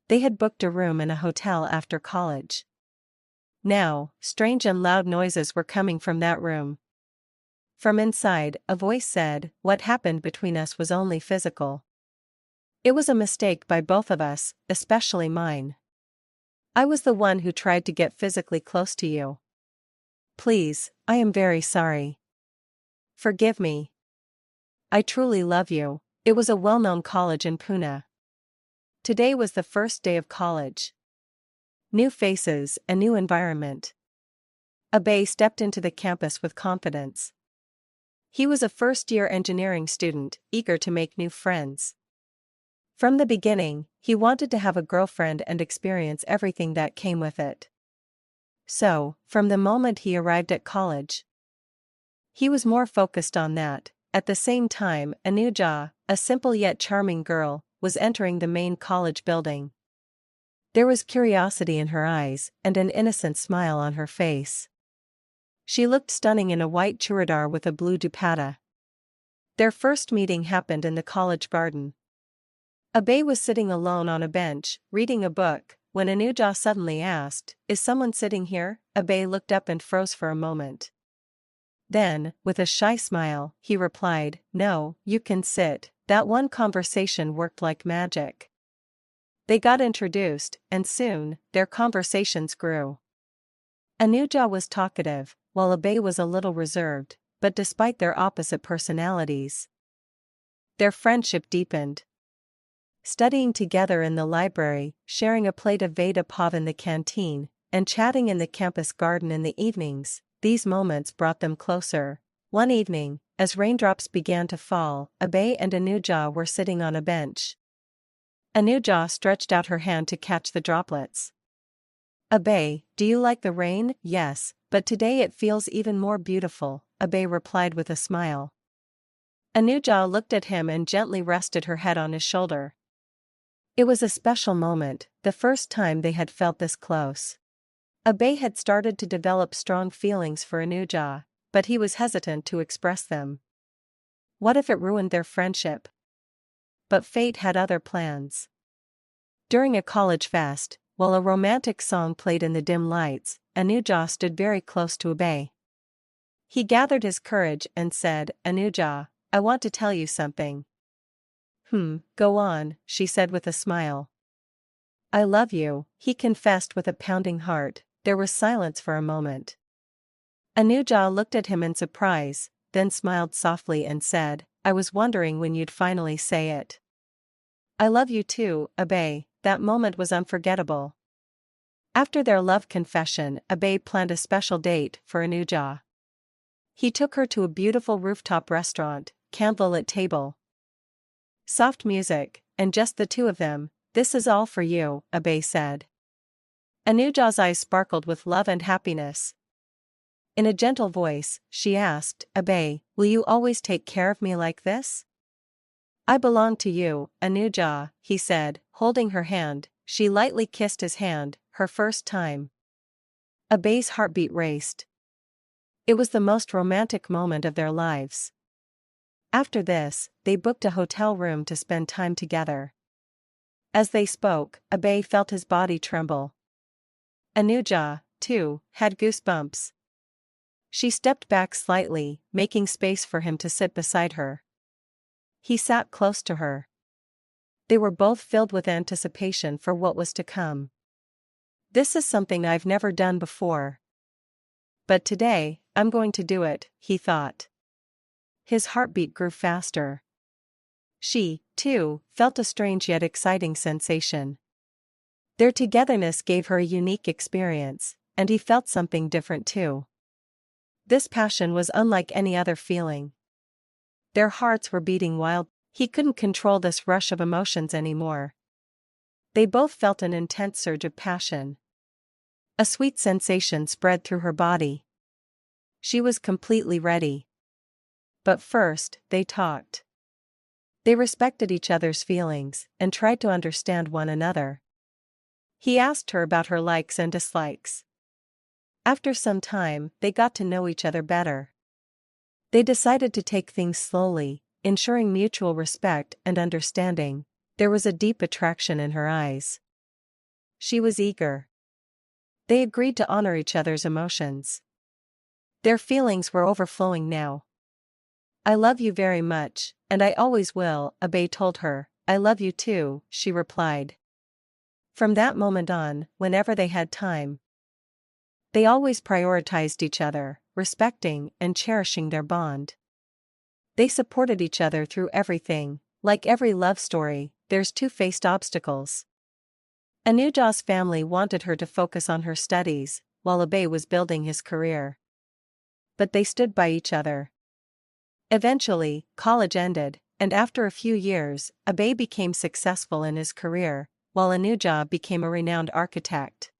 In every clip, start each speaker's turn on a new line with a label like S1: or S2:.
S1: They had booked a room in a hotel after college. Now, strange and loud noises were coming from that room. From inside, a voice said, "What happened between us was only physical. It was a mistake by both of us, especially mine. I was the one who tried to get physically close to you. Please, I am very sorry. Forgive me. I truly love you." It was a well-known college in Pune. Today was the first day of college. New faces, a new environment. Abhay stepped into the campus with confidence. He was a first-year engineering student, eager to make new friends. From the beginning, he wanted to have a girlfriend and experience everything that came with it. So, from the moment he arrived at college, he was more focused on that. At the same time, Anuja, a simple yet charming girl, was entering the main college building. There was curiosity in her eyes and an innocent smile on her face. She looked stunning in a white churidar with a blue dupatta. Their first meeting happened in the college garden. Abhay was sitting alone on a bench, reading a book, when Anuja suddenly asked, "Is someone sitting here?" Abhay looked up and froze for a moment. Then, with a shy smile, he replied, "No, you can sit." That one conversation worked like magic. They got introduced, and soon, their conversations grew. Anuja was talkative, while Abhay was a little reserved, but despite their opposite personalities, their friendship deepened. Studying together in the library, sharing a plate of Veda pav in the canteen, and chatting in the campus garden in the evenings, these moments brought them closer. One evening, as raindrops began to fall, Abhay and Anuja were sitting on a bench. Anuja stretched out her hand to catch the droplets. "Abhay, do you like the rain?" "Yes, but today it feels even more beautiful," Abhay replied with a smile. Anuja looked at him and gently rested her head on his shoulder. It was a special moment, the first time they had felt this close. Abhay had started to develop strong feelings for Anuja, but he was hesitant to express them. What if it ruined their friendship? But fate had other plans. During a college fest, while a romantic song played in the dim lights, Anuja stood very close to Abhay. He gathered his courage and said, "Anuja, I want to tell you something." Go on," she said with a smile. "I love you," he confessed with a pounding heart. There was silence for a moment. Anuja looked at him in surprise, then smiled softly and said, "I was wondering when you'd finally say it." "I love you too, Abhay." That moment was unforgettable. After their love confession, Abhay planned a special date for Anuja. He took her to a beautiful rooftop restaurant, candlelit table, soft music, and just the two of them. "This is all for you," Abhay said. Anuja's eyes sparkled with love and happiness. In a gentle voice, she asked, "Abhay, will you always take care of me like this?" "I belong to you, Anuja," he said, holding her hand. She lightly kissed his hand, her first time. Abhay's heartbeat raced. It was the most romantic moment of their lives. After this, they booked a hotel room to spend time together. As they spoke, Abhay felt his body tremble. Anuja, too, had goosebumps. She stepped back slightly, making space for him to sit beside her. He sat close to her. They were both filled with anticipation for what was to come. "This is something I've never done before. But today, I'm going to do it," he thought. His heartbeat grew faster. She, too, felt a strange yet exciting sensation. Their togetherness gave her a unique experience, and he felt something different too. This passion was unlike any other feeling. Their hearts were beating wild. He couldn't control this rush of emotions anymore. They both felt an intense surge of passion. A sweet sensation spread through her body. She was completely ready. But first, they talked. They respected each other's feelings and tried to understand one another. He asked her about her likes and dislikes. After some time, they got to know each other better. They decided to take things slowly, ensuring mutual respect and understanding. There was a deep attraction in her eyes. She was eager. They agreed to honor each other's emotions. Their feelings were overflowing now. I love you very much, and I always will, Abe told her. I love you too, she replied. From that moment on, whenever they had time, they always prioritized each other, respecting and cherishing their bond. They supported each other through everything. Like every love story, there's two-faced obstacles. Anuja's family wanted her to focus on her studies, while Abe was building his career. But they stood by each other. Eventually, college ended, and after a few years, Abe became successful in his career, while Anuja became a renowned architect.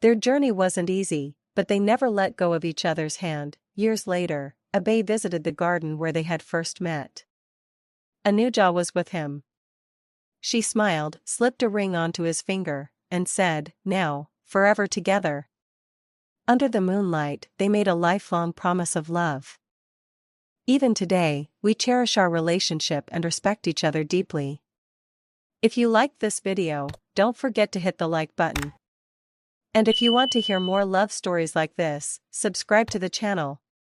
S1: Their journey wasn't easy, but they never let go of each other's hand. Years later, Abe visited the garden where they had first met. Anuja was with him. She smiled, slipped a ring onto his finger, and said, "Now, forever together." Under the moonlight, they made a lifelong promise of love. Even today, we cherish our relationship and respect each other deeply. If you liked this video, don't forget to hit the like button. And if you want to hear more love stories like this, subscribe to the channel.